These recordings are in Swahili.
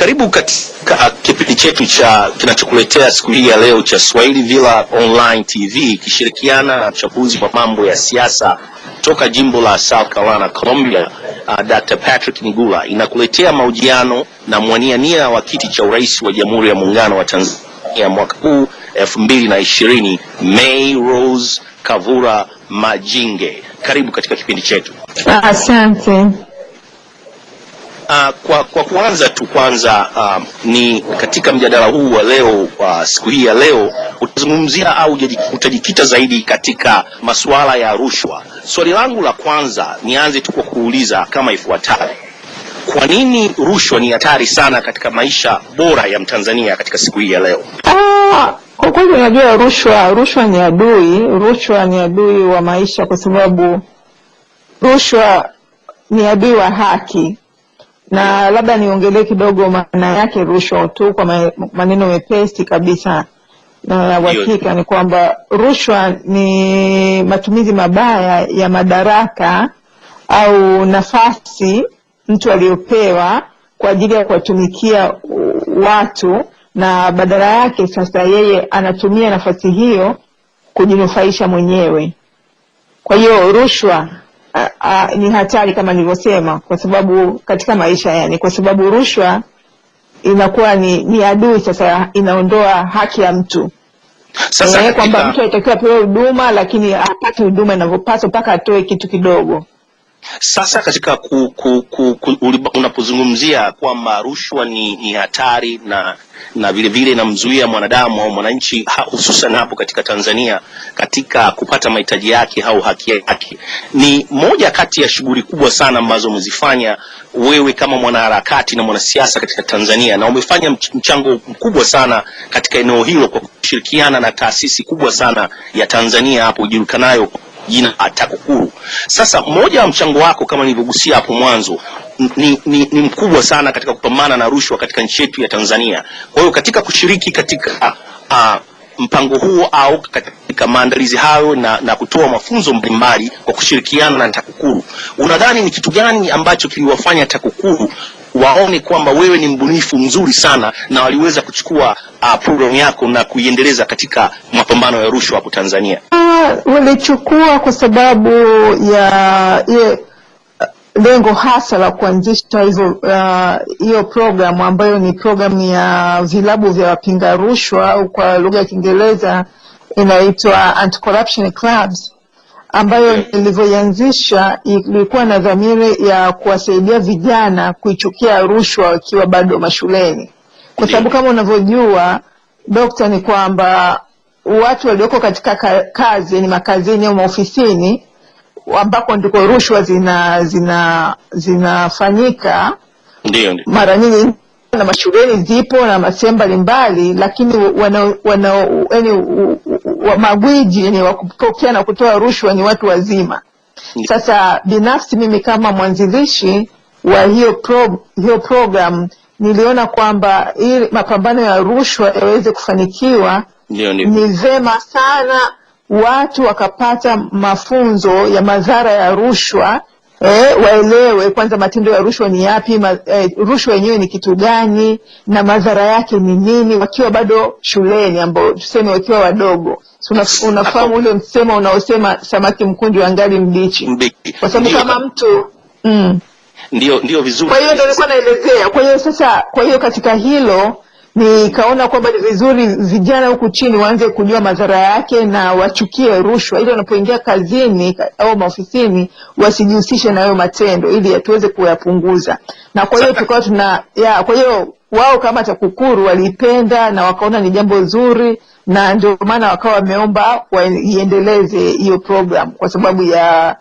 Karibu katika kipindi chetu cha kinachokuletea siku hii ya leo cha Swahili Villa Online TV kishirikiana na mchambuzi wa mambo ya siasa toka jimbo la South Carolina, Columbia, Dr. Patrick Nigula. Inakuletea mahojiano na mwaniania wa kiti cha urais wa Jamhuri ya Muungano wa Tanzania mwaka huu 2020, May Rose Kavura Majinge. Karibu katika kipindi chetu. Asante. Kwa kwanza ni katika mjadala huu wa leo, siku hii ya leo utazungumzia au utajikita zaidi katika masuala ya rushwa. Swali langu la kwanza nianze tu kwa kuuliza kama ifuatavyo: kwa nini rushwa ni hatari sana katika maisha bora ya Mtanzania katika siku hii ya leo? Kwa kweli unajua rushwa ni adui, rushwa ni adui wa maisha, kwa sababu rushwa ni adui wa haki. Na labda niongelee kidogo maana yake rushwa tu kwa maneno mepesi kabisa na uhakika. Ni kwamba rushwa ni matumizi mabaya ya madaraka au nafasi mtu aliyopewa kwa ajili ya kuwatumikia watu, na badala yake sasa yeye anatumia nafasi hiyo kujinufaisha mwenyewe. Kwa hiyo rushwa ni hatari kama nilivyosema, kwa sababu katika maisha kwa sababu rushwa inakuwa ni adui. Sasa inaondoa haki ya mtu. Sasa kwamba mtu anatakiwa apewe huduma lakini apate huduma inavyopaswa mpaka atoe kitu kidogo. Sasa katika unapozungumzia kwamba rushwa ni hatari na vile vile inamzuia mwanadamu au mwananchi, hususan hapo katika Tanzania, katika kupata mahitaji yake au haki yake, ni moja kati ya shughuli kubwa sana ambazo umezifanya wewe kama mwanaharakati na mwanasiasa katika Tanzania, na umefanya mchango mkubwa sana katika eneo hilo kwa kushirikiana na taasisi kubwa sana ya Tanzania hapo ijulikanayo jina TAKUKURU. Sasa moja wa mchango wako kama nilivyogusia hapo mwanzo ni mkubwa sana katika kupambana na rushwa katika nchi yetu ya Tanzania. Kwa hiyo katika kushiriki katika mpango huo au katika maandalizi hayo na kutoa mafunzo mbalimbali kwa kushirikiana na TAKUKURU, unadhani ni kitu gani ambacho kiliwafanya TAKUKURU waone kwamba wewe ni mbunifu mzuri sana na waliweza kuchukua program yako na kuiendeleza katika mapambano ya rushwa hapo Tanzania? Walichukua kwa sababu ya lengo hasa la kuanzisha hiyo program, ambayo ni program ya vilabu vya wapinga rushwa, au kwa lugha ya Kiingereza inaitwa Anti-Corruption Clubs, ambayo nilivyoanzisha ilikuwa na dhamira ya kuwasaidia vijana kuichukia rushwa wakiwa bado mashuleni. Kwa sababu kama unavyojua dokta, ni kwamba watu walioko katika kazi, ni makazini au maofisini, ambako ndiko rushwa zinafanyika. Ndio. Mara nyingi na mashuleni zipo na masehemu mbalimbali, lakini magwiji ni wakupokea na kutoa rushwa ni watu wazima. Sasa binafsi mimi kama mwanzilishi wa hiyo program niliona kwamba ili mapambano ya rushwa yaweze kufanikiwa, ni vema sana watu wakapata mafunzo ya madhara ya rushwa. Waelewe kwanza matendo ya rushwa ni yapi, rushwa yenyewe ni kitu gani na madhara yake ni nini, wakiwa bado shuleni, ambao tuseme wakiwa wadogo. Unafahamu ule msemo unaosema samaki mkunju angali mbichi, kwa sababu kama mtu ndio vizuri. Kwa hiyo ndio nilikuwa naelezea. Kwa hiyo katika hilo nikaona kwamba ni vizuri vijana huku chini waanze kujua madhara yake na wachukie rushwa, ili wanapoingia kazini au maofisini wasijihusishe na hayo matendo, ili tuweze kuyapunguza. Na kwa hiyo tukawa kwa hiyo wao kama TAKUKURU walipenda na wakaona ni jambo zuri, na ndio maana wakawa wameomba waiendeleze hiyo program kwa sababu ya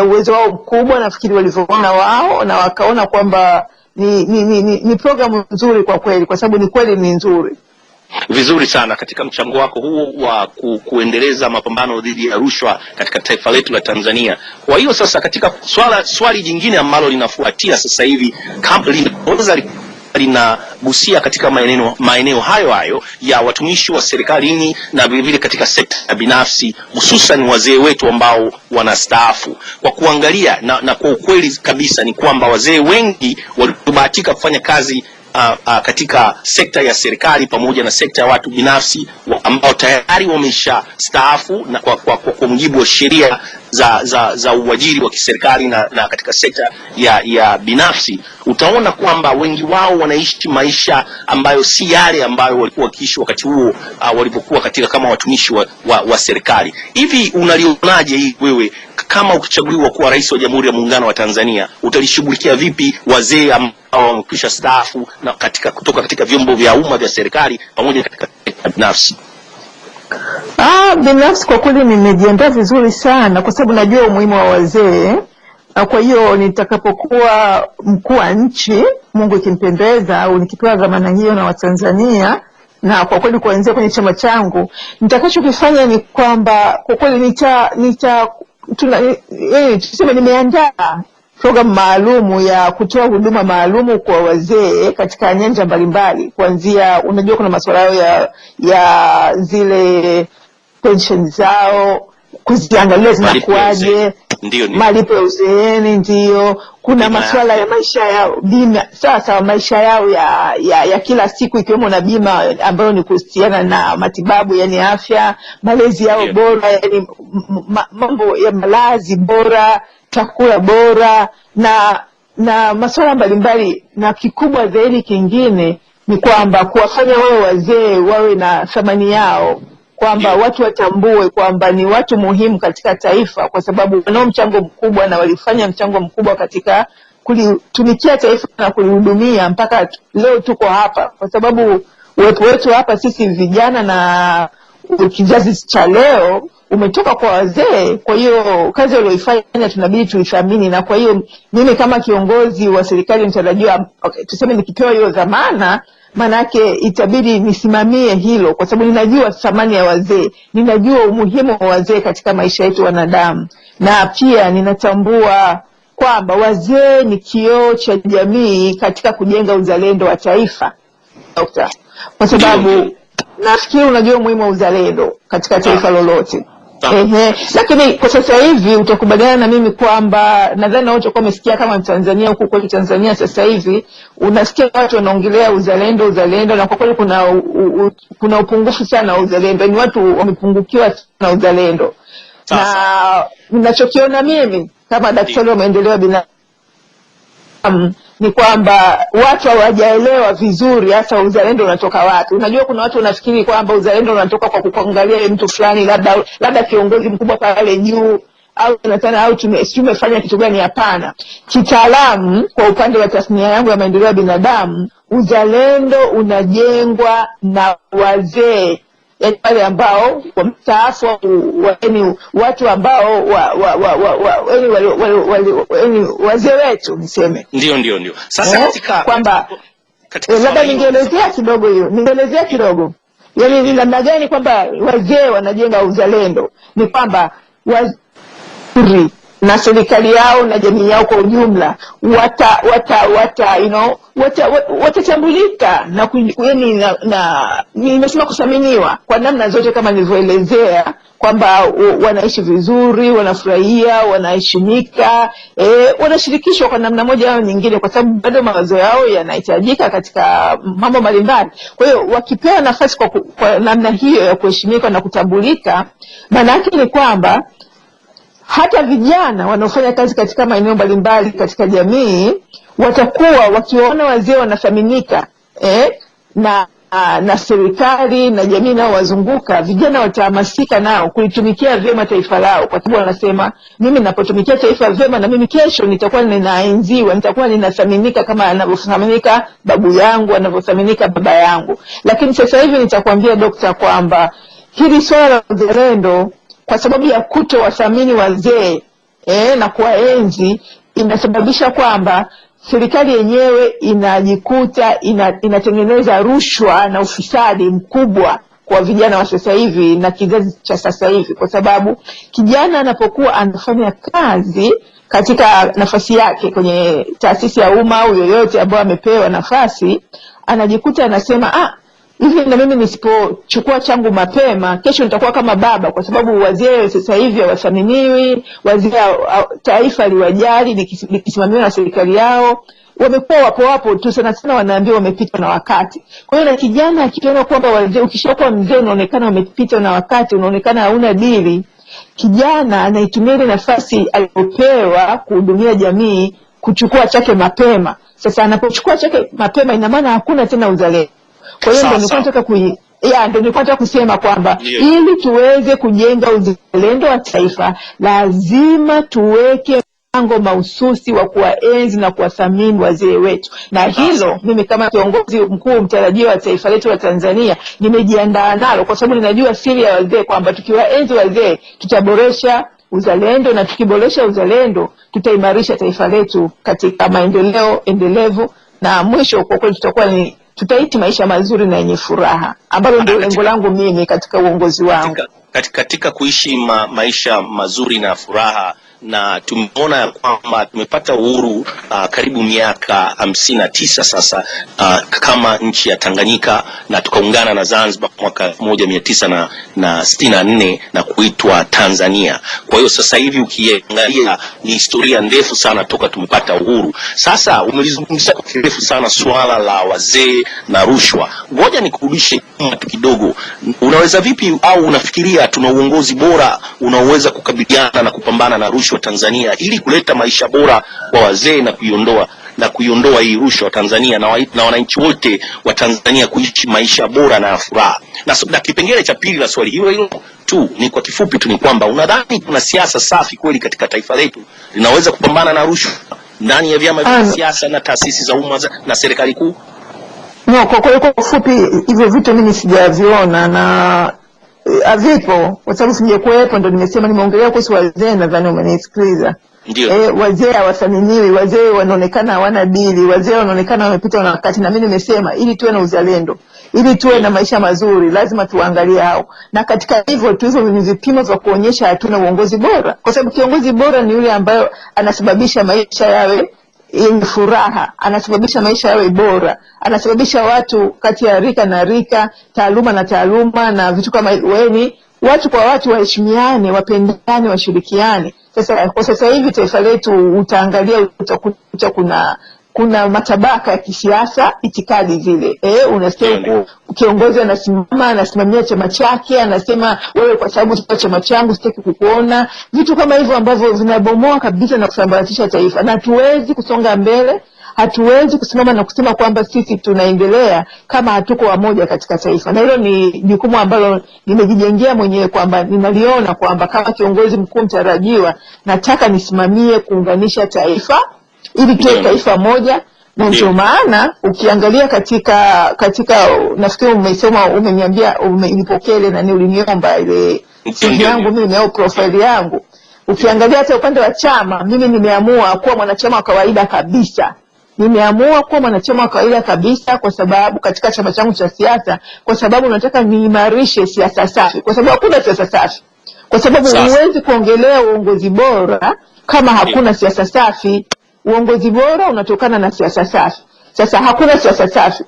uwezo wao mkubwa, nafikiri walivyoona wao, na wakaona kwamba ni programu nzuri kwa kweli, kwa sababu ni kweli ni nzuri. Vizuri sana katika mchango wako huo wa kuendeleza mapambano dhidi ya rushwa katika taifa letu la Tanzania. Kwa hiyo sasa katika swali jingine ambalo linafuatia sasa hivi linagusia katika maeneo hayo ya watumishi wa serikalini na vile vile katika sekta binafsi, hususan wazee wetu ambao wanastaafu. Kwa kuangalia na kwa ukweli kabisa ni kwamba wazee wengi walibahatika kufanya kazi katika sekta ya serikali pamoja na sekta ya watu binafsi ambao tayari wamesha staafu na kwa mujibu wa sheria za uajiri wa kiserikali na katika sekta ya binafsi, utaona kwamba wengi wao wanaishi maisha ambayo si yale ambayo walikuwa wakiishi wakati huo walipokuwa katika kama watumishi wa serikali. Hivi unalionaje hii wewe kama ukichaguliwa kuwa rais wa Jamhuri ya Muungano wa Tanzania, utalishughulikia vipi wazee ambao wamekwisha staafu na kutoka katika vyombo vya umma vya serikali pamoja katika sekta binafsi? Binafsi kwa kweli nimejiandaa vizuri sana kwa sababu najua umuhimu wa wazee, na kwa hiyo nitakapokuwa mkuu wa nchi, Mungu ikimpendeza, au nikipewa dhamana hiyo na Watanzania, na kwa kweli kuanzia kwenye chama changu, nitakachokifanya ni kwamba kwa kweli tuseme nimeandaa programu maalumu ya kutoa huduma maalumu kwa wazee katika nyanja mbalimbali, kuanzia unajua kuna masuala yao ya zile pension zao, kuziangalia zinakuaje, malipo ya uzeeni, ndio kuna masuala ya maisha yao, bima sasa maisha yao ya kila siku, ikiwemo na bima ambayo ni kuhusiana na matibabu, yani afya, malezi yao bora, yani mambo ya malazi bora, chakula bora na masuala mbalimbali. Na kikubwa zaidi kingine ni kwamba kuwafanya wao wazee wawe na thamani yao, kwamba watu watambue kwamba ni watu muhimu katika taifa, kwa sababu wanao mchango mkubwa na walifanya mchango mkubwa katika kulitumikia taifa na kulihudumia mpaka leo tuko hapa, kwa sababu uwepo wetu hapa sisi vijana na kizazi cha leo umetoka kwa wazee. Kwa hiyo kazi walioifanya tunabidi tuithamini, na kwa hiyo mimi kama kiongozi wa serikali mtarajiwa, tuseme nikipewa hiyo dhamana, manake itabidi nisimamie hilo, kwa sababu ninajua thamani ya wazee, ninajua umuhimu wa wazee katika maisha yetu wanadamu, na pia ninatambua kwamba wazee ni kioo cha jamii katika kujenga uzalendo wa taifa, kwa sababu nafikiri unajua umuhimu wa uzalendo katika taifa lolote. Lakini kwa sasa hivi utakubaliana na mimi kwamba nadhani wote kwa umesikia kama Tanzania, huku kwetu Tanzania sasa hivi unasikia watu wanaongelea uzalendo, na kwa kweli kuna upungufu sana wa uzalendo, ni watu wamepungukiwa na uzalendo. Na ninachokiona mimi kama daktari wa maendeleo binafsi ni kwamba watu hawajaelewa vizuri hasa uzalendo unatoka wapi. Unajua kuna watu wanafikiri kwamba uzalendo unatoka kwa kuangalia mtu fulani, labda kiongozi mkubwa pale juu, au nataka au tumefanya kitu gani. Hapana, kitaalamu kwa upande wa tasnia yangu ya maendeleo ya binadamu, uzalendo unajengwa na wazee, yani wale ambao wamstaafu, yani watu ambao wazee wetu niseme. Ndio. Sasa katika kwamba labda ningeelezea kidogo yani ni namna gani kwamba wazee wanajenga uzalendo. Ni kwamba wazuri na serikali yao na jamii yao kwa ujumla watatambulika na nimesema kuthaminiwa kwa namna zote kama nilivyoelezea, kwamba wanaishi vizuri, wanafurahia, wanaheshimika, wanashirikishwa kwa namna moja au nyingine, kwa sababu bado mawazo yao yanahitajika katika mambo mbalimbali. Kwa hiyo wakipewa nafasi kwa namna hiyo ya kuheshimika na kutambulika, maana yake ni kwamba hata vijana wanaofanya kazi katika maeneo mbalimbali katika jamii watakuwa wakiona wazee wanathaminika na serikali na jamii nao wazunguka, vijana watahamasika nao kulitumikia vyema taifa lao, kwa sababu wanasema mimi ninapotumikia taifa vyema na mimi kesho nitakuwa ninaenziwa, nitakuwa ninathaminika kama anavyotaminika babu yangu, anavyotaminika baba yangu. Lakini sasa hivi nitakwambia dokta kwamba hili swala la uzalendo, kwa sababu ya kutowathamini wazee na kuwaenzi, inasababisha kwamba serikali yenyewe inajikuta inatengeneza rushwa na ufisadi mkubwa kwa vijana wa sasa hivi na kizazi cha sasa hivi, kwa sababu kijana anapokuwa anafanya kazi katika nafasi yake kwenye taasisi ya umma au yoyote ambayo amepewa nafasi, anajikuta anasema hivi na mimi nisipochukua changu mapema, kesho nitakuwa kama baba, kwa sababu wazee sasa hivi hawathaminiwi, wazee taifa liwajali likisimamiwa na serikali yao. wamekuwa wapo tu sana sana, wanaambiwa wamepitwa na wakati. Kwa hiyo na kijana akiona kwamba wazee, ukishakuwa mzee unaonekana umepitwa na wakati, unaonekana hauna dili, kijana anaitumia ile nafasi aliyopewa kuhudumia jamii kuchukua chake mapema. Sasa anapochukua chake mapema, ina maana hakuna tena uzalendo. Kwa hiyo ndio nilikuwa nataka kusema kwamba ili tuweze kujenga uzalendo wa taifa, lazima tuweke mpango mahususi wa kuwaenzi na kuwathamini wazee wetu, na hilo mimi kama kiongozi mkuu mtarajiwa wa taifa letu la Tanzania nimejiandaa nalo, kwa sababu ninajua siri ya wazee kwamba tukiwaenzi wazee tutaboresha uzalendo, na tukiboresha uzalendo tutaimarisha taifa letu katika maendeleo endelevu, na mwisho kwa kweli tutaishi maisha mazuri na yenye furaha, ambalo ndio lengo langu mimi katika uongozi wangu. Katika kuishi maisha mazuri na furaha, na tumeona ya kwamba tumepata uhuru karibu miaka 59 sasa kama nchi ya Tanganyika, na tukaungana na Zanzibar mwaka 1964 na kuitwa Tanzania. Kwa hiyo sasa hivi ukiangalia ni historia ndefu sana toka tumepata uhuru. Sasa umelizungumzia kwa kirefu sana swala la wazee na rushwa. Ngoja nikurudishe kidogo. Unaweza vipi au unafikiria tuna uongozi bora unaoweza kukabiliana na kupambana na rushwa Tanzania ili kuleta maisha bora kwa wazee na kuiondoa hii rushwa Tanzania na wananchi wote wa Tanzania kuishi maisha bora na furaha? Na kipengele cha pili la swali hilo tu ni kwa kifupi tu ni kwamba unadhani kuna siasa safi kweli katika taifa letu linaweza kupambana na rushwa ndani ya vyama vya siasa na taasisi za umma na serikali kuu? No, kwa kifupi hivyo vitu mimi sijaviona na havipo, kwa sababu singekuwepo. Ndio nimesema, nimeongelea kuhusu wazee, nadhani umenisikiliza. Wazee hawathaminiwi, wazee wanaonekana hawana dili, wazee wanaonekana wamepita na wakati, na mimi nimesema ili tuwe na uzalendo, ili tuwe na maisha mazuri, lazima tuangalie hao. Na katika hivyo ni vipimo vya kuonyesha hatuna uongozi bora, kwa sababu kiongozi bora ni yule ambaye anasababisha maisha yawe yenye furaha, anasababisha maisha yawe bora, anasababisha watu kati ya rika na rika, taaluma na taaluma, na vitu kama watu kwa watu waheshimiane, wapendane, washirikiane. Kwa sasa hivi taifa letu utaangalia utakuta kuna matabaka ya kisiasa, itikadi zile. Unasikia kiongozi anasimamia chama chake, anasema wewe kwa sababu tuko chama changu sitaki kukuona. Vitu kama hivyo ambavyo vinabomoa kabisa na kusambaratisha taifa, na hatuwezi kusonga mbele, hatuwezi kusimama na kusema kwamba sisi tunaendelea kama hatuko wamoja katika taifa. Na hilo ni jukumu ambalo nimejijengea mwenyewe, kwamba ninaliona kwamba kama kiongozi mkuu mtarajiwa nataka nisimamie kuunganisha taifa ili tuwe taifa moja. Na ndio maana ukiangalia katika nafikiri umeniambia umenipokea na uliniomba ile CV yangu mimi au profile yangu, ukiangalia hata upande wa chama, mimi nimeamua kuwa mwanachama wa kawaida kabisa. Nimeamua kuwa mwanachama wa kawaida kabisa kwa sababu katika chama changu cha siasa, kwa sababu nataka niimarishe siasa safi, kwa sababu hakuna siasa safi. Kwa sababu huwezi kuongelea uongozi bora kama hakuna siasa safi. Uongozi bora unatokana na siasa safi. Sasa hakuna siasa safi.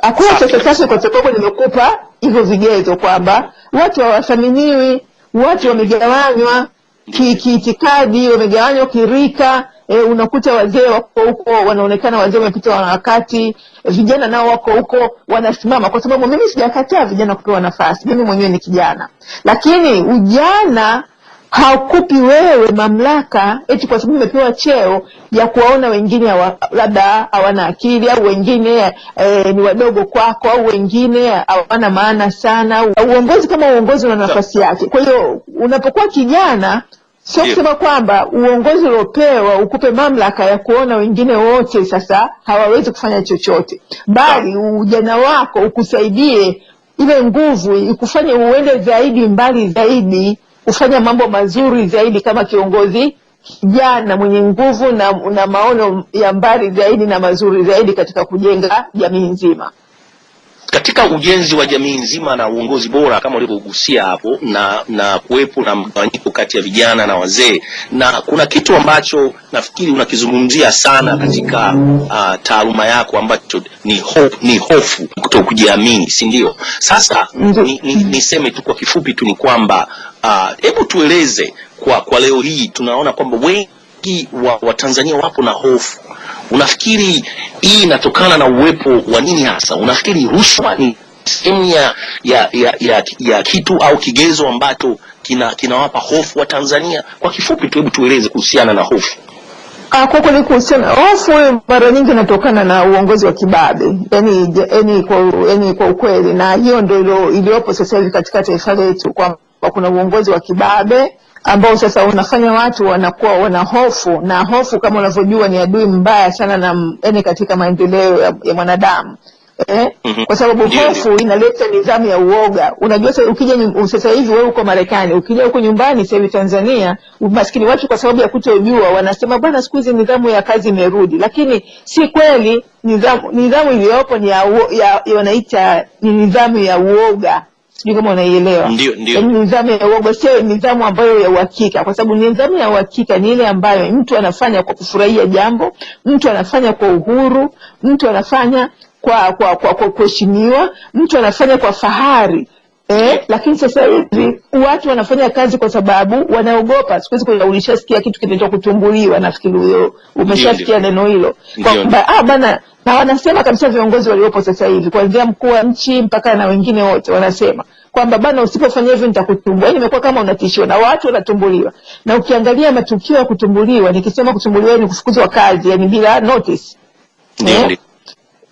Hakuna siasa safi kwa sababu nimekupa hivyo vigezo kwamba watu hawathaminiwi, watu wamegawanywa kiitikadi, wamegawanywa kirika. Unakuta wazee wako huko wanaonekana wazee wamepita na wakati, vijana nao wako huko wanasimama, kwa sababu mimi sijakataa vijana kupewa nafasi, mimi mwenyewe ni kijana. Lakini ujana haukupi wewe mamlaka eti kwa sababu umepewa cheo ya kuwaona wengine labda hawana akili, au wengine ni wadogo kwako, au wengine hawana maana sana. Uongozi kama uongozi una nafasi yake. Kwa hiyo unapokuwa kijana, sio kusema kwamba uongozi uliopewa ukupe mamlaka ya kuona wengine wote sasa hawawezi kufanya chochote, bali ujana wako ukusaidie, ile nguvu ikufanye uende zaidi, mbali zaidi, kufanya mambo mazuri zaidi kama kiongozi kijana mwenye nguvu na maono ya mbali zaidi na mazuri zaidi katika kujenga jamii nzima. Katika ujenzi wa jamii nzima na uongozi bora kama ulivyogusia hapo, na kuwepo na mgawanyiko kati ya vijana na wazee, na kuna kitu ambacho nafikiri unakizungumzia sana katika taaluma yako ambacho ni hofu, kutokujiamini, si ndio? Sasa niseme tu kwa kifupi tu ni kwamba hebu tueleze kwa leo hii tunaona kwamba wengi wa Tanzania wapo na hofu, Unafikiri hii inatokana na uwepo wa nini hasa? Unafikiri rushwa ni sehemu ya kitu au kigezo ambacho kinawapa hofu wa Tanzania? Kwa kifupi tu, hebu tueleze kuhusiana na hofu. Kwa kweli kuhusiana hofu, mara nyingi inatokana na uongozi wa kibabe, yani kwa ukweli, na hiyo ndio iliyopo sasa hivi katika taifa letu, kwamba kuna uongozi wa kibabe ambao sasa unafanya watu wanakuwa wana hofu, na hofu kama unavyojua ni adui mbaya sana na yani katika maendeleo ya mwanadamu. Kwa sababu hofu inaleta nidhamu ya uoga. Unajua sasa ukija sasa hivi wewe uko Marekani, ukija huko nyumbani sasa hivi Tanzania, maskini watu kwa sababu ya kutojua wanasema bwana siku hizi nidhamu ya kazi imerudi, lakini si kweli. Nidhamu iliyopo ni wanaita ni nidhamu ya uoga. Sijui kama unaielewa. Ndio. Nidhamu ya uoga sio nidhamu ambayo ya uhakika, kwa sababu nidhamu ya uhakika ni ile ambayo mtu anafanya kwa kufurahia jambo, mtu anafanya kwa uhuru, mtu anafanya kwa kuheshimiwa, mtu anafanya kwa fahari. Lakini sasa hivi watu wanafanya kazi kwa sababu wanaogopa. Siku hizi ulishasikia kitu kinaitwa kutumbuliwa, nafikiri huyo umeshasikia neno hilo. Kwamba bana, na wanasema kabisa viongozi waliopo sasa hivi kuanzia mkuu wa nchi mpaka na wengine wote wanasema kwamba bana, usipofanya hivyo nitakutumbua. Yaani imekuwa kama unatishiwa na watu wanatumbuliwa. Na ukiangalia matukio ya kutumbuliwa, nikisema kutumbuliwa ni kufukuzwa kazi, yani bila notice.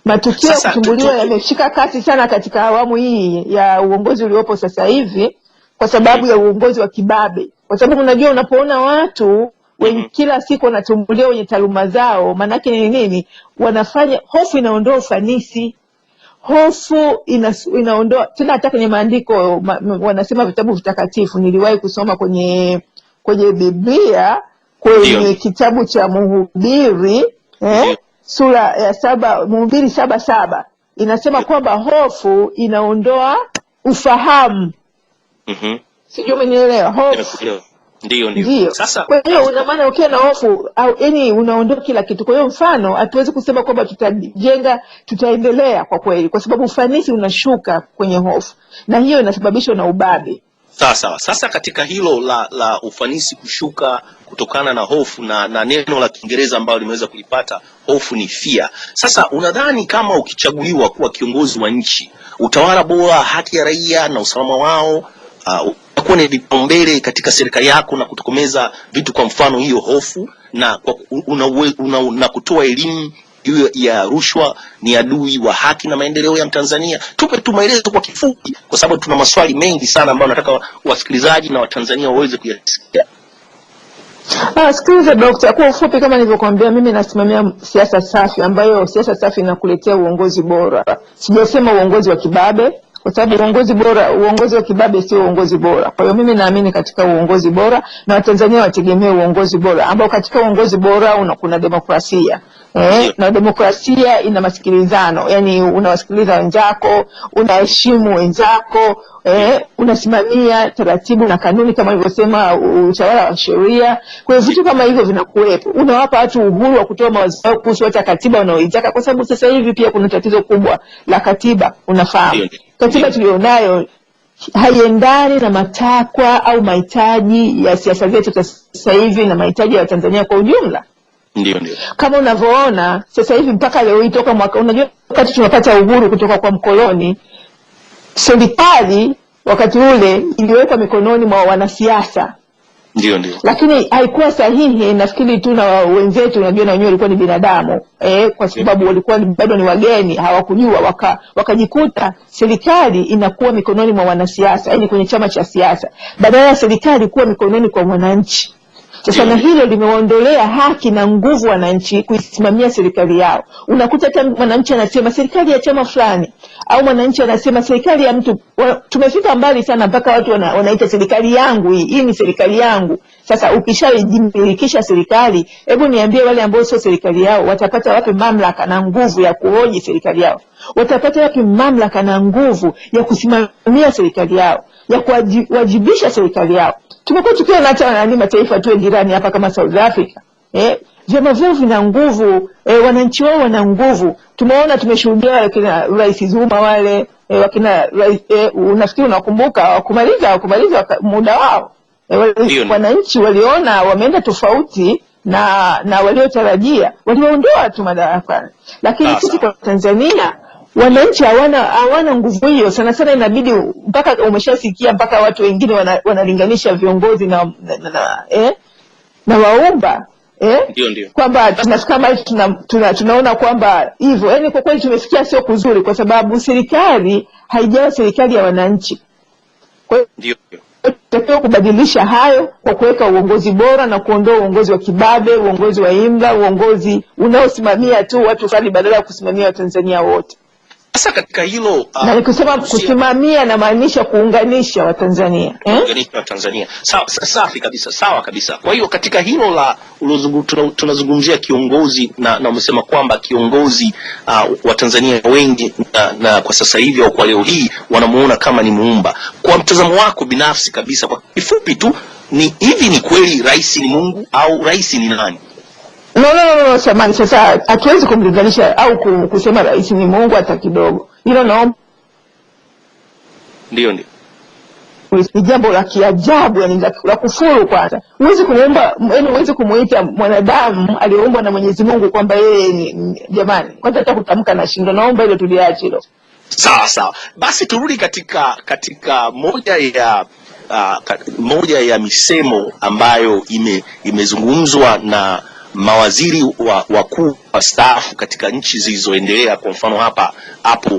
Matukio ya kutumbuliwa yameshika kasi sana katika awamu hii ya uongozi uliopo sasa hivi, kwa sababu ya uongozi wa kibabe. Kwa sababu unajua unapoona watu wenye kila siku wanatumbuliwa wenye taaluma zao, manake ni nini? Wanafanya hofu, inaondoa ufanisi. Hofu inaondoa tena, hata kwenye maandiko wanasema vitabu vitakatifu. Niliwahi kusoma kwenye Biblia, kwenye kitabu cha Mhubiri, sura ya 7, Mhubiri 7:7 inasema kwamba hofu inaondoa ufahamu. Sijui umenielewa? Hofu ndio. Sasa kwa hiyo una maana ukiwa na hofu yani unaondoa kila kitu. Kwa hiyo mfano, hatuwezi kusema kwamba tutaendelea kwa kweli, kwa sababu ufanisi unashuka kwenye hofu, na hiyo inasababishwa na ubabe. Sawa. Sasa katika hilo la ufanisi kushuka kutokana na hofu, na neno la Kiingereza ambalo limeweza kulipata hofu ni fear. Sasa unadhani kama ukichaguliwa kuwa kiongozi wa nchi, utawala bora, haki ya raia na usalama wao utakuwa ni vipaumbele katika serikali yako, na kutokomeza vitu, kwa mfano hiyo hofu, na kutoa elimu ya rushwa ni adui wa haki na maendeleo ya Mtanzania? Tupe tu maelezo kwa kifupi, kwa sababu tuna maswali mengi sana ambayo nataka wasikilizaji na Watanzania waweze kuyasikia. Sikiliza Dokta, kwa ufupi kama nilivyokuambia, mimi nasimamia siasa safi, ambayo siasa safi inakuletea uongozi bora. Sijasema uongozi wa kibabe, kwa sababu uongozi wa kibabe sio uongozi bora. Kwa hiyo mimi naamini katika uongozi bora, na Watanzania wategemea uongozi bora, ambao katika uongozi bora kuna demokrasia. Na demokrasia ina masikilizano, yani unawasikiliza wenzako, unaheshimu wenzako, unasimamia taratibu na kanuni kama ilivyosema utawala wa sheria. Kwa hiyo vitu kama hivyo vinakuwepo. Unawapa watu uhuru wa kutoa mawazo yao kuhusu hata katiba unaoitaka, kwa sababu sasa hivi pia kuna tatizo kubwa la katiba. Unafahamu katiba tulionayo haiendani na matakwa au mahitaji ya siasa zetu sasa hivi na mahitaji ya Tanzania kwa ujumla. Ndio. Kama unavyoona sasa hivi mpaka leo hii, toka mwaka, unajua wakati tunapata uhuru kutoka kwa mkoloni, serikali wakati ule iliwekwa mikononi mwa wanasiasa. Ndio. Lakini haikuwa sahihi. Nafikiri tu na wenzetu, unajua na wenyewe walikuwa ni binadamu, kwa sababu walikuwa bado ni wageni, hawakujua, wakajikuta serikali inakuwa mikononi mwa wanasiasa, yani kwenye chama cha siasa, badala ya serikali kuwa mikononi kwa wananchi. Sasa na hilo limeondolea haki na nguvu wananchi kuisimamia serikali yao. Unakuta hata mwananchi anasema serikali ya chama fulani, au mwananchi anasema serikali ya mtu. Tumefika mbali sana mpaka watu wanaita serikali yangu, hii ni serikali yangu. Sasa ukishajimilikisha serikali, hebu niambie wale ambao sio serikali yao watapata wapi mamlaka na nguvu ya kuhoji serikali yao? Watapata wapi mamlaka na nguvu ya kusimamia serikali yao, ya kuwajibisha serikali yao? Tumekuwa tukiona hata mataifa tu jirani hapa kama South Africa, vyama vyao vina nguvu, wananchi wao wana nguvu. Tumeona, tumeshuhudia wakina Rais Zuma wale, wakina unafikiri unakumbuka, kumaliza muda wao. Wananchi waliona wameenda tofauti na waliotarajia waliondoa tu madarakani. Lakini sisi kwa Tanzania wananchi hawana nguvu hiyo. Sana sana inabidi mpaka umeshasikia mpaka watu wengine wanalinganisha viongozi na waumba kwamba tunaona kwamba hivyo, yani kwa kweli tumefikia sio kuzuri, kwa sababu serikali haijawa serikali ya wananchi. Kwa hiyo tunatakiwa kubadilisha hayo kwa kuweka uongozi bora na kuondoa uongozi wa kibabe, uongozi wa imla, uongozi unaosimamia tu watu fulani badala ya kusimamia Watanzania wote. Sasa katika hilo na nikusema kusimamia na maanisha kuunganisha Watanzania, kuunganisha Watanzania. Safi kabisa, sawa kabisa. Kwa hiyo katika hilo la tunazungumzia kiongozi na umesema kwamba kiongozi wa Tanzania wengi na kwa sasa hivi au kwa leo hii wanamuona kama ni muumba. Kwa mtazamo wako binafsi kabisa, kwa kifupi tu, ni hivi, ni kweli rais ni Mungu au rais ni nani? No, samani, sasa hatuwezi kumlinganisha au kusema rais ni Mungu hata kidogo. Hilo naomba. Ndio. Ni jambo la kiajabu, yani la kufuru kwanza. Huwezi kumuita mwanadamu aliyeumbwa na Mwenyezi Mungu kwamba yeye ni jamani. Kwanza hata kutamka na shindo, naomba ile tuliache hilo. Sawa. Basi turudi katika moja ya misemo ambayo imezungumzwa na mawaziri wakuu wastaafu katika nchi zilizoendelea. Kwa mfano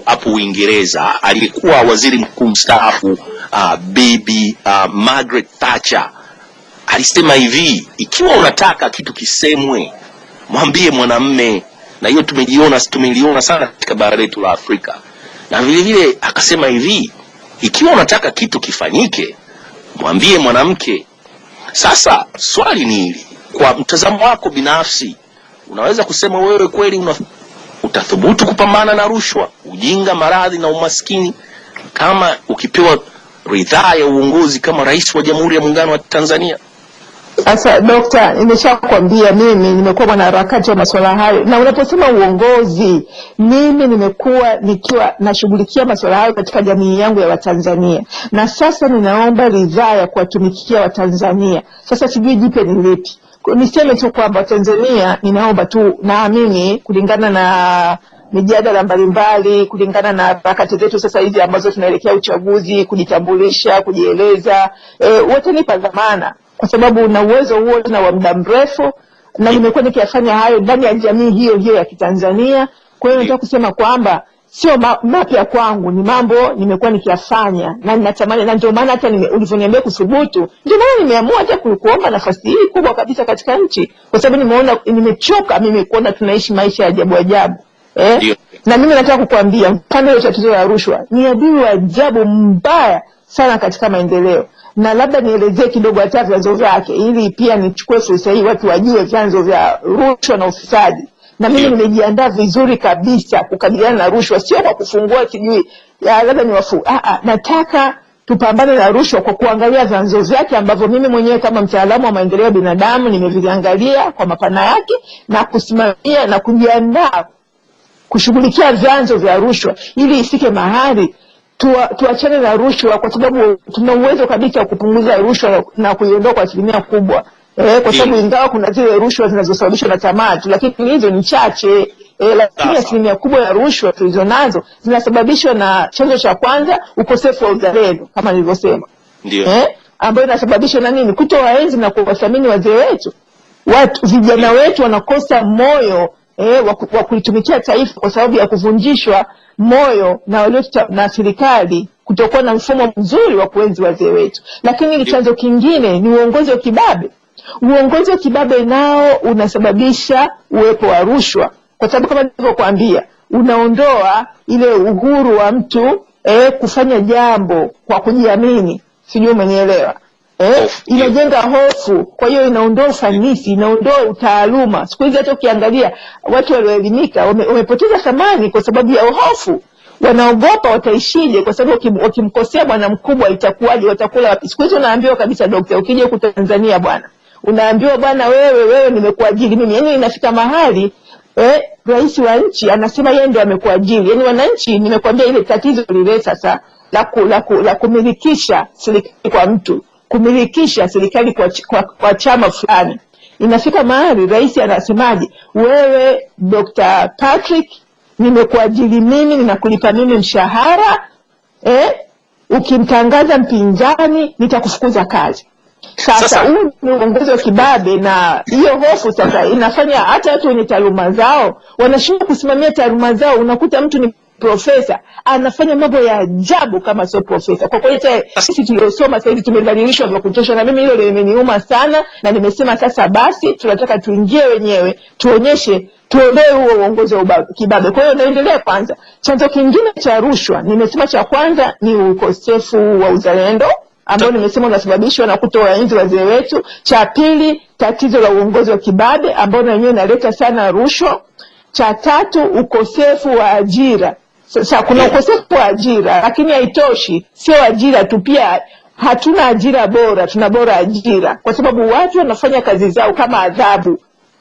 hapo Uingereza, aliyekuwa waziri mkuu mstaafu Bibi Margaret Thatcher alisema hivi: ikiwa unataka kitu kisemwe, mwambie mwanamume. Na hiyo tumeliona sana katika bara letu la Afrika. Na vile vile akasema hivi: ikiwa unataka kitu kifanyike, mwambie mwanamke. Sasa swali ni hili, kwa mtazamo wako binafsi, unaweza kusema wewe kweli utathubutu kupambana na rushwa, ujinga, maradhi na umaskini kama ukipewa ridhaa ya uongozi kama rais wa Jamhuri ya Muungano wa Tanzania? Sasa Dokta, nimeshakwambia mimi nimekuwa mwanaharakati wa masuala hayo, na unaposema uongozi, mimi nimekuwa nikiwa nashughulikia masuala hayo katika jamii yangu ya Watanzania, na sasa ninaomba ridhaa ya kuwatumikia Watanzania. Sasa sijui jipe ni lipi. Niseme tu kwamba Tanzania, ninaomba tu, naamini kulingana na mijadala mbalimbali, kulingana na harakati zetu sasa hivi ambazo tunaelekea uchaguzi, kujitambulisha, kujieleza, watanipa dhamana, kwa sababu na uwezo huo na wa muda mrefu, na nimekuwa nikiyafanya hayo ndani ya jamii hiyo ya Kitanzania. Kwa hiyo nataka kusema kwamba sio mapya kwangu, ni mambo nimekuwa nikiyafanya na ninatamani, na ndio maana hata ulivyoniambia kuthubutu, ndio maana nimeamua hata kuomba nafasi hii kubwa kabisa katika nchi, kwa sababu nimechoka mimi kuona tunaishi maisha ya ajabu. Na mimi nataka kukuambia, mfano wa tatizo la rushwa ni adui wa ajabu mbaya sana katika maendeleo, na labda nielezee kidogo hata vyanzo vyake, ili pia nichukue fursa hii watu wajue vyanzo vya rushwa na ufisadi. Na mimi nimejiandaa vizuri kabisa kukabiliana na rushwa, sio kwa kufungua sijui labda ni nataka tupambane na rushwa kwa kuangalia vyanzo vyake ambavyo mimi mwenyewe kama mtaalamu wa maendeleo ya binadamu nimeviangalia kwa mapana yake, na kusimamia na kujiandaa kushughulikia vyanzo vya rushwa ili isike mahali tuachane na rushwa, kwa sababu tuna uwezo kabisa kupunguza rushwa na kuiondoa kwa asilimia kubwa. Kwa sababu ingawa kuna zile rushwa zinazosababishwa na tamaa tu, lakini hizo ni chache. Lakini asilimia kubwa ya rushwa tulizonazo zinasababishwa na chanzo cha kwanza, ukosefu wa uzalendo kama nilivyosema. Ambayo inasababishwa na nini? Kutowaenzi na kuwathamini wazee wetu. Vijana wetu wanakosa moyo wa kuitumikia taifa kwa sababu ya kuvunjishwa moyo na serikali kutokuwa na mfumo mzuri wa kuenzi wazee wetu. Lakini chanzo kingine ni uongozi wa kibabe. Uongozi wa kibabe nao unasababisha uwepo wa rushwa, kwa sababu kama nilivyokuambia, unaondoa ile uhuru wa mtu kufanya jambo kwa kujiamini. Sijui umenielewa? Inajenga hofu, kwa hiyo inaondoa ufanisi, inaondoa utaaluma. Siku hizi hata ukiangalia watu walioelimika wamepoteza thamani kwa sababu ya hofu. Wanaogopa wataishije, kwa sababu wakimkosea bwana mkubwa itakuwaje, watakula wapi? Siku hizi unaambiwa kabisa, Dokta, ukija huko Tanzania bwana, unaambiwa bwana, wewe nimekuajiri mimi. Yani inafika mahali rais wa nchi anasema yeye ndiye amekuajiri. Yani wananchi, nimekuambia ile tatizo lile sasa la kumilikisha serikali kwa mtu, kumilikisha serikali kwa chama fulani. Inafika mahali rais anasemaje, wewe Dr. Patrick, nimekuajiri mimi, ninakulipa mimi mshahara, ukimtangaza mpinzani nitakufukuza kazi. Sasa huu ni uongozi wa kibabe, na hiyo hofu sasa inafanya hata watu wenye taaluma zao wanashindwa kusimamia taaluma zao. Unakuta mtu ni profesa anafanya mambo ya ajabu kama sio profesa. Kwa kweli sisi tuliosoma sasa hivi tumebadilishwa vya kutosha, na mimi hilo limeniuma sana, na nimesema sasa basi tunataka tuingie wenyewe tuonyeshe, tuondoe huo uongozi wa kibabe. Kwa hiyo naendelea. Kwanza, chanzo kingine cha rushwa, nimesema cha kwanza ni ukosefu wa uzalendo ambao nimesema unasababishwa na kutowaenzi wazee wetu. Cha pili, tatizo la uongozi wa kibabe ambao na wenyewe inaleta sana rushwa. Cha tatu, ukosefu wa ajira. Sasa kuna ukosefu wa ajira, lakini haitoshi, sio ajira tu, pia hatuna ajira bora, tuna bora ajira, kwa sababu watu wanafanya kazi zao kama adhabu.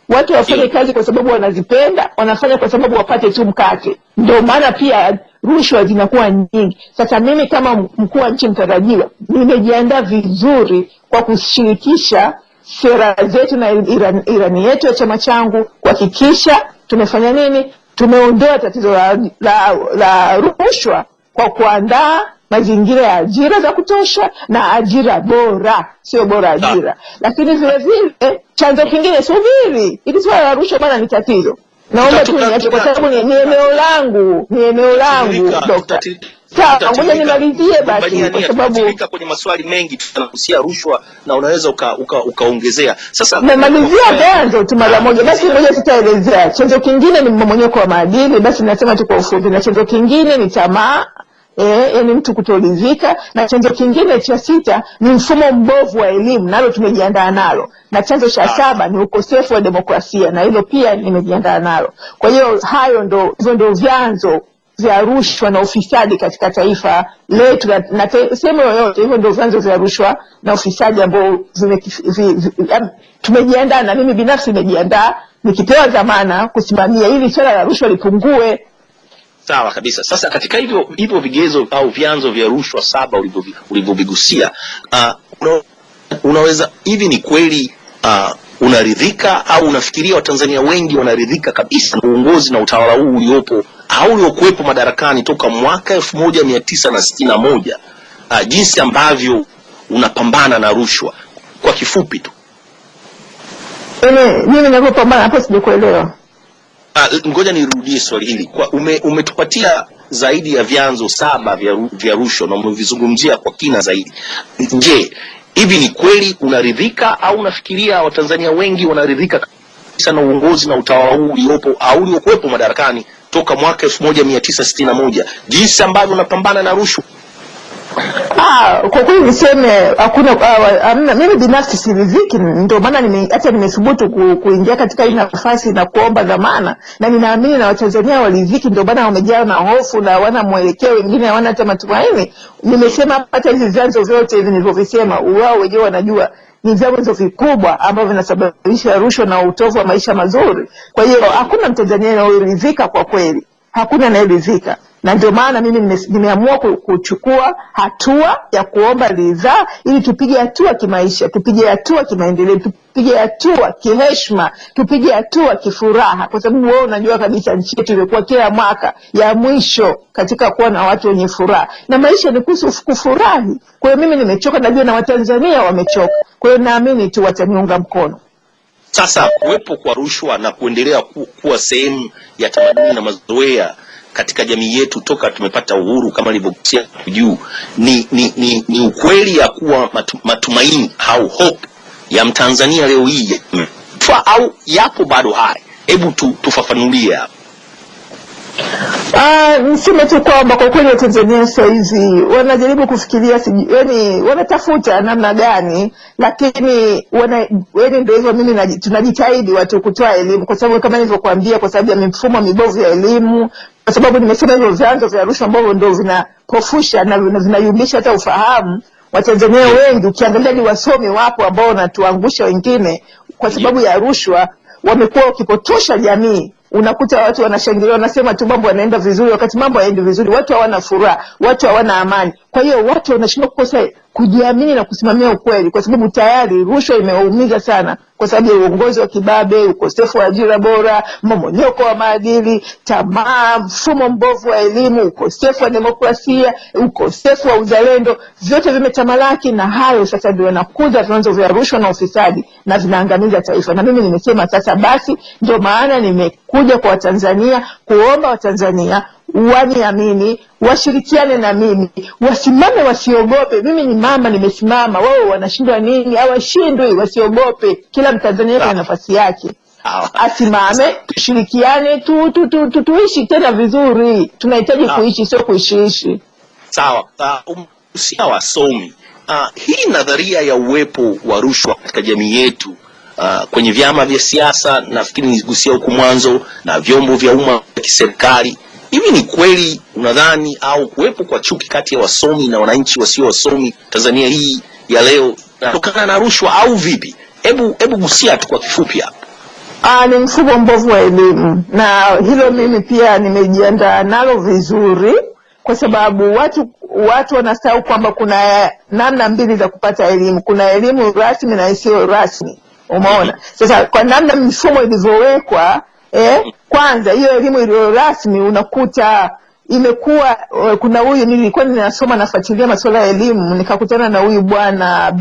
Watu wafanye kazi kwa sababu wanazipenda, wanafanya kwa sababu wapate tu mkate. Ndio maana pia rushwa zinakuwa nyingi. Sasa mimi kama mkuu wa nchi mtarajiwa, nimejiandaa vizuri kwa kushirikisha sera zetu na irani yetu ya chama changu kuhakikisha tumefanya nini? Tumeondoa tatizo la rushwa kwa kuandaa mazingira ya ajira za kutosha na ajira bora, sio bora ajira. Lakini vile vile chanzo kingine, subiri, ili swala la rushwa bana ni tatizo. Naomba tu niache kwa sababu ni eneo langu Dr. Sawa, ngoja nimalizie basi kwa sababu kwenye maswali mengi tunahusia rushwa na unaweza ukaongezea. Sasa nimalizia vyanzo tu mara moja, basi ngoja tutaelezea. Chanzo kingine ni mmomonyoko wa maadili, basi nasema tu kwa ufupi. Na chanzo kingine ni tamaa, yani mtu kutoridhika. Na chanzo kingine cha sita ni mfumo mbovu wa elimu, nalo tumejiandaa nalo. Na chanzo cha saba ni ukosefu wa demokrasia, na hilo pia nimejiandaa nalo. Kwa hiyo hivyo ndo vyanzo vya rushwa na ufisadi katika taifa letu na sehemu yoyote. Hivyo ndio vyanzo vya rushwa na ufisadi ambao tumejiandaa, na mimi binafsi nimejiandaa nikipewa dhamana kusimamia ili swala la rushwa lipungue. Sawa kabisa. Sasa katika hivyo vigezo au vyanzo vya rushwa saba ulivyovigusia, unaweza hivi, ni kweli unaridhika au unafikiria Watanzania wengi wanaridhika kabisa na uongozi na utawala huu uliopo au uliokuwepo madarakani toka mwaka 1961, jinsi ambavyo unapambana na rushwa? Kwa kifupi tu. Mimi ninapopambana hapo sijakuelewa. Ngoja nirudie swali hili. Umetupatia zaidi ya vyanzo saba vya rushwa na umevizungumzia kwa kina zaidi. Je, hivi ni kweli unaridhika au unafikiria Watanzania wengi wanaridhika kabisa na uongozi na utawala huu uliopo au uliokuwepo madarakani toka mwaka 1961, jinsi ambavyo unapambana na rushwa? Kwa kweli niseme hakuna, mimi binafsi siridhiki. Ndio maana hata nimethubutu kuingia katika hii nafasi na kuomba dhamana, na ninaamini na Watanzania waridhiki. Ndio maana wamejaa na hofu na hawana mwelekeo, wengine hawana hata matumaini. Nimesema hata hizi vyanzo vyote hivi nilivyovisema, wao wenyewe wanajua ni vyanzo vikubwa ambavyo vinasababisha rushwa na utovu wa maisha mazuri. Kwa hiyo hakuna Mtanzania anayeridhika, kwa kweli hakuna anayeridhika. Na ndio maana mimi nimeamua kuchukua hatua ya kuomba ridhaa ili tupige hatua kimaisha, tupige hatua kimaendeleo, tupige hatua kiheshima, tupige hatua kifuraha, kwa sababu wewe unajua kabisa nchi yetu imekuwa kila mwaka ya mwisho katika kuwa na watu wenye furaha, na maisha ni kuhusu kufurahi. Kwa hiyo mimi nimechoka, najua na Watanzania wamechoka. Kwa hiyo naamini tu wataniunga mkono. Sasa kuwepo kwa rushwa na kuendelea kuwa sehemu ya tamaduni na mazoea katika jamii yetu toka tumepata uhuru, kama nilivyogusia juu, ni ukweli ya kuwa matumaini au hope ya Mtanzania leo hii au yapo bado hai? Hebu tufafanulie hapo. Niseme tu kwamba kwa kweli Watanzania sasa hizi wanajaribu kufikiria, yani wanatafuta namna gani, lakini ndio hivyo. Mimi tunajitahidi watu kutoa elimu, kwa sababu kama nilivyokuambia, kwa sababu ya mifumo mibovu ya elimu, kwa sababu nimesema hivyo vyanzo vya rushwa ambavyo ndio vinapofusha na vinayumbisha hata ufahamu. Watanzania wengi ukiangalia ni wasomi wapo ambao wanatuangusha wengine kwa sababu ya rushwa, wamekuwa wakipotosha jamii. Unakuta watu wanashangilia, wanasema tu mambo yanaenda vizuri, wakati mambo hayaendi vizuri. Watu hawana furaha, watu hawana amani. Kwa hiyo watu wanashindwa kujiamini na kusimamia ukweli, kwa sababu tayari rushwa imeumiza sana kwa sababu ya uongozi wa kibabe, ukosefu wa ajira bora, mmomonyoko wa maadili, tamaa, mfumo mbovu wa elimu, ukosefu wa demokrasia, ukosefu wa uzalendo, vyote vimetamalaki, na hayo sasa ndio yanakuza vyanzo vya rushwa na ufisadi na vinaangamiza taifa. Na mimi nimesema sasa basi, ndio maana nimekuja kwa Watanzania kuomba Watanzania waniamini, washirikiane na mimi, wasimame, wasiogope. Mimi ni mama, nimesimama. Wao wanashindwa nini? Hawashindwi, wasiogope. Kila Mtanzania kwa nafasi yake asimame, tushirikiane, tuishi tena vizuri. Tunahitaji kuishi, sio kuishiishi. Sawa. Usia wasomi, hii nadharia ya uwepo wa rushwa katika jamii yetu, kwenye vyama vya siasa, nafikiri niligusia huko mwanzo, na vyombo vya umma vya kiserikali, hivi ni kweli unadhani, au kuwepo kwa chuki kati ya wasomi na wananchi wasio wasomi Tanzania hii ya leo inatokana na rushwa au vipi? Hebu gusia tu kwa kifupi hapo. Ni mfumo mbovu wa elimu, na hilo mimi pia nimejiandaa nalo vizuri, kwa sababu watu wanasahau kwamba kuna namna mbili za kupata elimu. Kuna elimu rasmi na isiyo rasmi. Umeona? Sasa kwa namna mifumo ilivyowekwa, kwanza hiyo elimu iliyo rasmi unakuta imekuwa, kuna huyu nilikuwa ninasoma nafuatilia masuala ya elimu, nikakutana na huyu bwana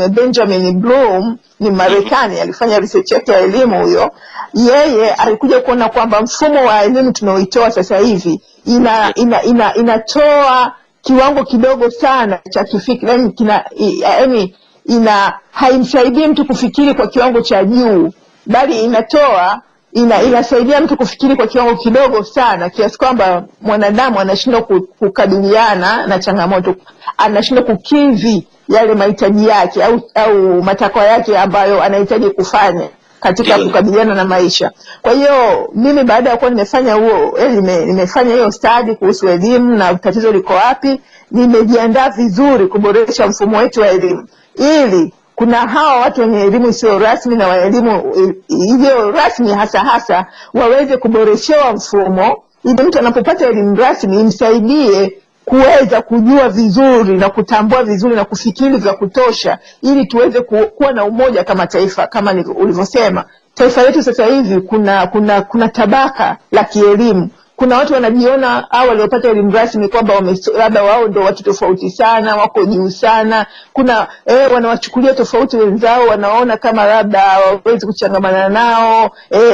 Benjamin Bloom, ni Marekani, alifanya research yake ya elimu huyo. Yeye alikuja kuona kwamba mfumo wa elimu tunaoitoa sasa hivi inatoa kiwango kidogo sana cha kifikra, yaani haimsaidii mtu kufikiri kwa kiwango cha juu, bali inasaidia mtu kufikiri kwa kiwango kidogo sana, kiasi kwamba mwanadamu anashindwa kukabiliana na changamoto, anashindwa kukidhi yale mahitaji yake au matakwa yake ambayo anahitaji kufanya katika kukabiliana na maisha. Kwa hiyo mimi baada ya kuwa nimefanya hiyo study kuhusu elimu na tatizo liko wapi, nimejiandaa vizuri kuboresha mfumo wetu wa elimu, ili kuna hawa watu wenye elimu isiyo rasmi na elimu iliyo rasmi hasa waweze kuboreshewa mfumo, ili mtu anapopata elimu rasmi imsaidie kuweza kujua vizuri na kutambua vizuri na kufikiri vya kutosha, ili tuweze kuwa na umoja kama taifa. Kama ulivyosema, taifa letu sasa hivi kuna tabaka la kielimu. Kuna watu wanajiona hao waliopata elimu rasmi kwamba labda wao ndio watu tofauti sana, wako juu sana. Kuna wanawachukulia tofauti wenzao, wanaona kama labda hawawezi kuchangamana nao,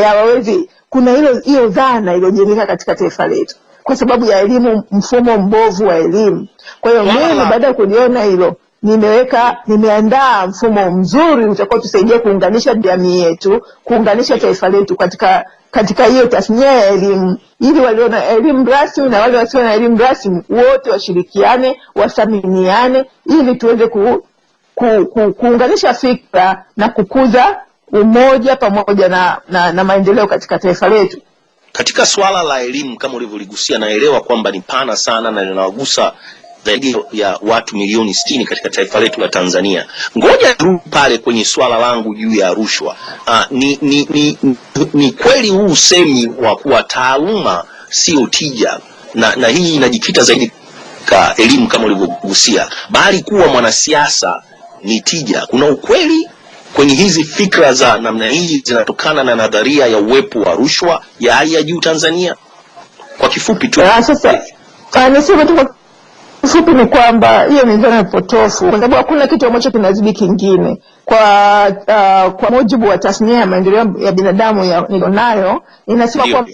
hawawezi. Kuna hiyo dhana iliyojengeka katika taifa letu kwa sababu ya elimu, mfumo mbovu wa elimu. Kwa hiyo mimi baada ya kuliona hilo, nimeandaa mfumo mzuri utakao tusaidia kuunganisha jamii yetu, kuunganisha taifa letu katika hiyo tasnia ya elimu, ili walio na elimu rasmi na wale wasio na elimu rasmi wote washirikiane, wasaminiane, ili tuweze kuunganisha fikra na kukuza umoja pamoja na maendeleo katika taifa letu. Katika swala la elimu kama ulivyoligusia, naelewa kwamba ni pana sana na linawagusa zaidi ya watu milioni 60 katika taifa letu la Tanzania. Ngoja turudi pale kwenye swala langu juu ya rushwa. Ni kweli huu usemi wa kuwa taaluma sio tija, na hii inajikita zaidi katika elimu kama ulivyogusia, bali kuwa mwanasiasa ni tija. Kuna ukweli kwenye hizi fikra za namna hii zinatokana na nadharia ya uwepo wa rushwa ya hali ya juu Tanzania? Kwa kifupi tu. Sasa niseme tu kwa kifupi ni kwamba hiyo ni dhana potofu, kwa sababu hakuna kitu ambacho kinazidi kingine. Kwa mujibu wa tasnia ya maendeleo ya binadamu nilionayo, inasema kwa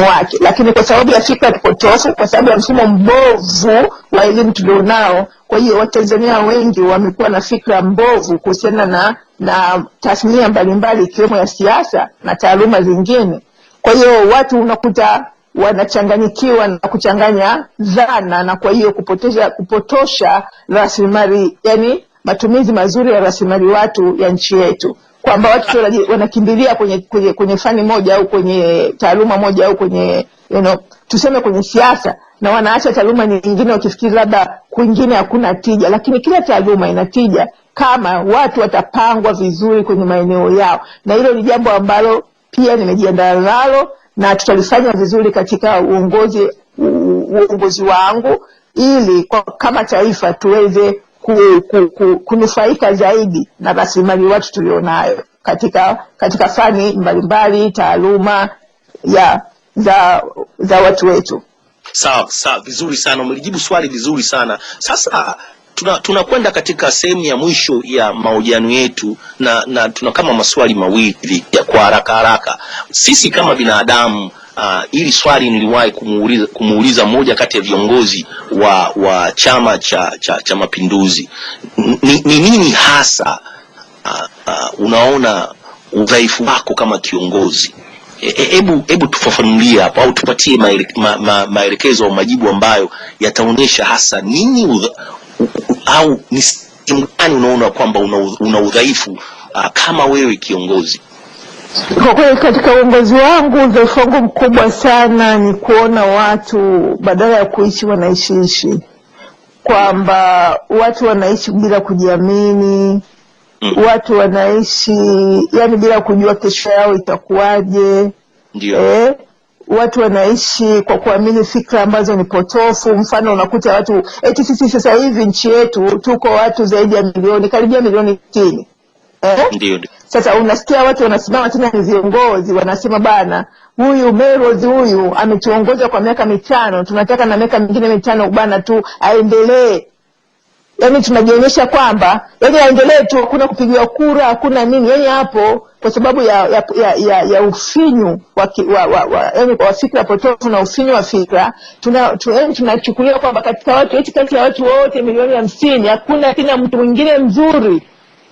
wake, lakini kwa sababu ya fikra potofu, kwa sababu ya mfumo mbovu wa elimu tulionao, kwa hiyo Watanzania wengi wamekuwa na fikra mbovu kuhusiana na tasnia mbalimbali ikiwemo ya siasa na taaluma zingine. Kwa hiyo watu unakuta wanachanganyikiwa na kuchanganya dhana, na kwa hiyo kupotosha rasilimali, yani matumizi mazuri ya rasilimali watu ya nchi yetu, kwamba watu wanakimbilia kwenye fani moja au kwenye taaluma moja au kwenye tuseme kwenye siasa, na wanaacha taaluma nyingine wakifikiri labda kwingine hakuna tija. Lakini kila taaluma ina tija kama watu watapangwa vizuri kwenye maeneo yao, na hilo ni jambo ambalo pia nimejiandaa nalo na tutalifanya vizuri katika uongozi wangu, ili kama taifa tuweze kunufaika zaidi na rasilimali watu tulionayo katika fani mbalimbali, taaluma za watu wetu. Sawa, vizuri sana. Umelijibu swali vizuri sana. Sasa tunakwenda katika sehemu ya mwisho ya mahojiano yetu na tuna kama maswali mawili ya kwa haraka. Sisi kama binadamu, hili swali niliwahi kumuuliza mmoja kati ya viongozi wa Chama cha Mapinduzi. Ni nini hasa unaona udhaifu wako kama kiongozi? Hebu tufafanulie hapo, au tupatie maelekezo au majibu ambayo yataonyesha hasa nini au ni sehemu gani unaona kwamba una udhaifu kama wewe kiongozi. Kwa kweli katika uongozi wangu, udhaifu wangu mkubwa sana ni kuona watu badala ya kuishi wanaishiishi, kwamba watu wanaishi bila kujiamini. Watu wanaishi yani bila kujua kesho yao itakuwaje. Ndio. Watu wanaishi kwa kuamini fikra ambazo ni potofu. Mfano, unakuta watu eti sisi sasa hivi nchi yetu tuko watu zaidi ya karibia milioni 60. Ndio. Sasa unasikia watu wanasimama tena, ni viongozi wanasema, bana, huyu Melrose huyu ametuongoza kwa miaka 5, tunataka na miaka mingine 5 bana tu aendelee. Yani tunajionyesha kwamba yani aendelee tu, hakuna kupigiwa kura, hakuna nini. Yani hapo kwa sababu ya ufinyu wa fikra potofu na ufinyu wa fikra, tunachukulia kwamba katika watu kati ya watu wote milioni 50 hakuna tena mtu mwingine mzuri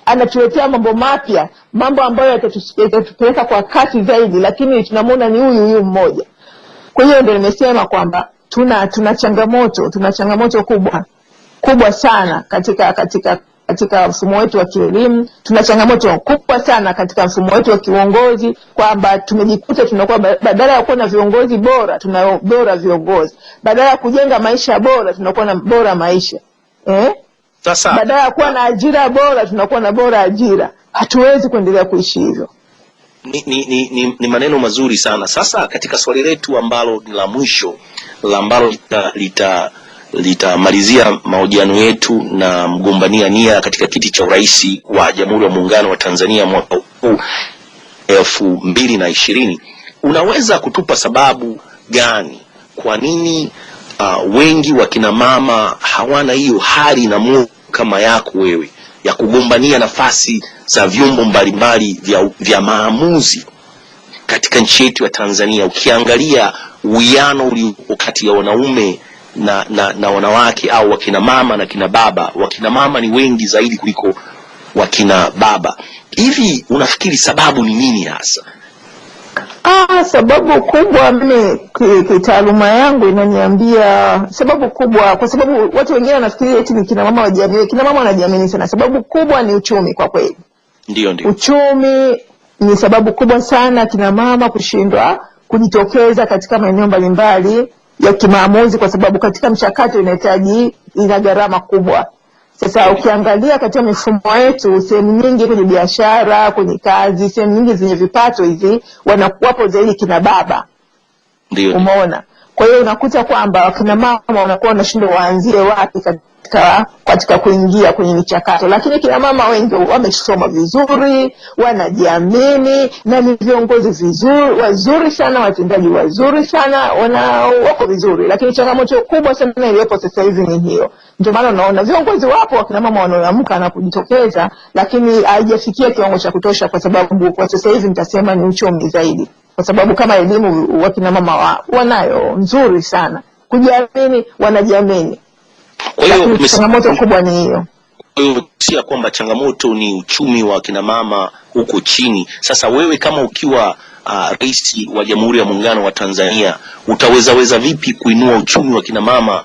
anatuletea mambo mapya, mambo ambayo yatatupeleka kwa kasi zaidi, lakini tunamwona ni huyu mmoja. Kwa hiyo ndio nimesema kwamba tuna changamoto kubwa sana katika mfumo wetu wa kielimu. Tuna changamoto kubwa sana katika mfumo wetu wa kiuongozi, kwamba tumejikuta tunakuwa badala ya kuwa na viongozi bora, tuna bora viongozi. Badala ya kujenga maisha bora, tunakuwa na bora maisha. Sasa badala ya kuwa na ajira bora, tunakuwa na bora ajira. Hatuwezi kuendelea kuishi hivyo. Ni maneno mazuri sana. Sasa katika swali letu ambalo ni la mwisho, ambalo litamalizia mahojiano yetu na mgombania nia katika kiti cha urais wa Jamhuri ya Muungano wa Tanzania mwaka huu 2020, unaweza kutupa sababu gani kwa nini wengi wa kina mama hawana hiyo hali na moyo kama yako wewe ya kugombania nafasi za vyombo mbalimbali vya maamuzi katika nchi yetu ya Tanzania? Ukiangalia uwiano ulio kati ya wanaume na wanawake, au wakina mama na kina baba, wakina mama ni wengi zaidi kuliko wakina baba. Hivi unafikiri sababu ni nini hasa? Sababu kubwa, mimi kitaaluma yangu inaniambia sababu kubwa, kwa sababu watu wengine wanafikiri eti ni kina mama wajiamini. Kina mama wanajiamini sana. Sababu kubwa ni uchumi. Kwa kweli ndio uchumi ni sababu kubwa sana kina mama kushindwa kujitokeza katika maeneo mbalimbali ya kimaamuzi, kwa sababu katika mchakato ina gharama kubwa. Sasa ukiangalia katika mifumo yetu, sehemu nyingi kwenye biashara, kwenye kazi, sehemu nyingi zenye vipato hizi wanakuwapo zaidi kina baba. Ndio. Umeona? Kwa hiyo unakuta kwamba wakina mama wanakuwa wanashindwa waanzie wapi katika kuingia kwenye michakato. Lakini kina mama wengi wamesoma vizuri, wanajiamini na ni viongozi wazuri sana, watendaji wazuri sana, wako vizuri. Lakini changamoto kubwa sana iliyopo sasa hivi ni hiyo. Ndio maana unaona viongozi wapo wakina mama wanaoamka na kujitokeza, lakini haijafikia kiwango cha kutosha, kwa sababu kwa sasa hivi nitasema ni uchumi zaidi. Kwa sababu kama elimu wakina mama wanayo nzuri sana, kujiamini, wanajiamini. Kwa hiyo changamoto kubwa ni hiyo. Kwa hiyo sio kwamba changamoto ni uchumi wa kina mama huko chini. Sasa wewe kama ukiwa rais wa Jamhuri ya Muungano wa Tanzania, utaweza vipi kuinua uchumi wa kina mama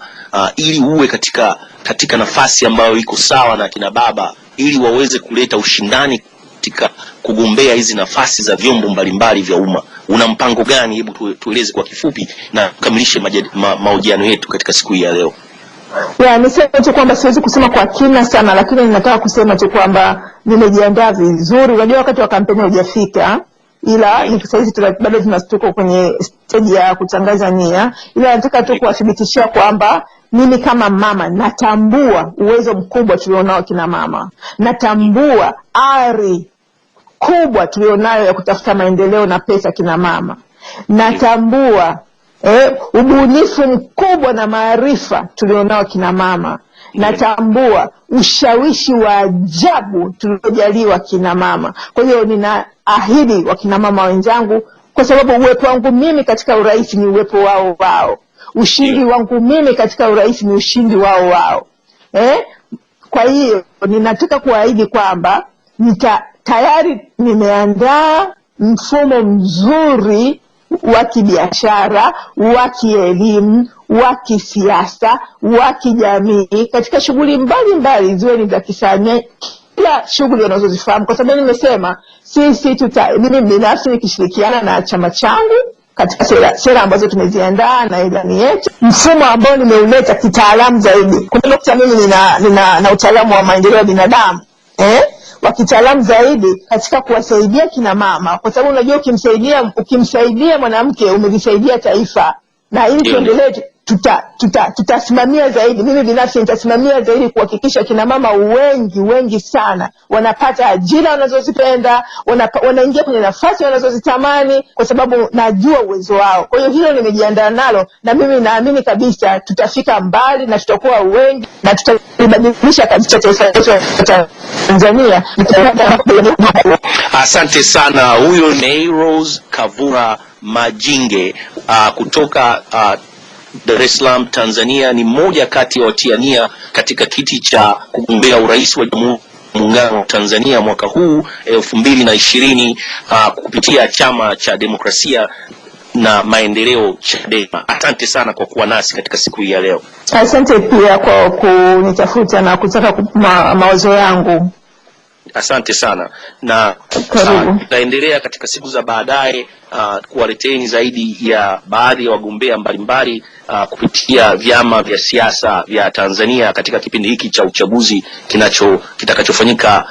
ili uwe katika nafasi ambayo iko sawa na kina baba, ili waweze kuleta ushindani katika kugombea hizi nafasi za vyombo mbalimbali vya umma? Una mpango gani? Hebu tueleze kwa kifupi na kukamilishe mahojiano yetu katika siku hii ya leo. Niseme tu kwamba siwezi kusema kwa kina sana, lakini ninataka kusema tu kwamba nimejiandaa vizuri. Unajua wakati wa kampeni hujafika, ila ni sasa hivi bado tunatuko kwenye stage ya kutangaza nia, ila nataka tu kuwathibitishia kwamba mimi kama mama natambua uwezo mkubwa tulionao kina mama, natambua ari kubwa tulionayo ya kutafuta maendeleo na pesa kina mama, natambua ubunifu mkubwa na maarifa tulionao kina mama, natambua ushawishi wa ajabu tuliojaliwa kina mama. Kwa hiyo ninaahidi wakina mama wenzangu, kwa sababu uwepo wangu mimi katika urais ni uwepo wao wao, ushindi wangu mimi katika urais ni ushindi wao wao. Kwa hiyo ninataka kuahidi kwamba tayari nimeandaa mfumo mzuri wa kibiashara, wa kielimu, wa kisiasa, wa kijamii, katika shughuli mbalimbali ziwe ni za kisanii, kila shughuli wanazozifahamu. Kwa sababu nimesema mimi binafsi nikishirikiana na chama changu katika sera ambazo tumeziandaa na ilani yetu, mfumo ambao nimeuleta kitaalamu zaidi. Kwa mimi nina utaalamu wa maendeleo ya binadamu wa kitaalamu zaidi katika kuwasaidia kina mama, kwa sababu unajua ukimsaidia mwanamke umelisaidia taifa, na ili tuendelee tutasimamia zaidi. Mimi binafsi nitasimamia zaidi kuhakikisha kina mama wengi sana wanapata ajira wanazozipenda, wanaingia kwenye nafasi wanazozitamani, kwa sababu najua uwezo wao. Kwa hiyo hilo nimejiandaa nalo, na mimi naamini kabisa tutafika mbali na tutakuwa wengi na tutabadilisha kabisa taifa letu la Tanzania. Asante sana. Huyo ni Rose Kavura Majinge kutoka Dar es Salaam, Tanzania. Ni mmoja kati ya watiania katika kiti cha kugombea urais wa Jamhuri ya Muungano wa Tanzania mwaka huu 2020 kupitia Chama cha Demokrasia na Maendeleo, Chadema. Asante sana kwa kuwa nasi katika siku hii ya leo. Asante pia kwa kunitafuta na kutaka mawazo yangu. Asante sana, na tutaendelea katika siku za baadaye kuwaleteni zaidi ya baadhi ya wagombea mbalimbali kupitia vyama vya siasa vya Tanzania katika kipindi hiki cha uchaguzi kitakachofanyika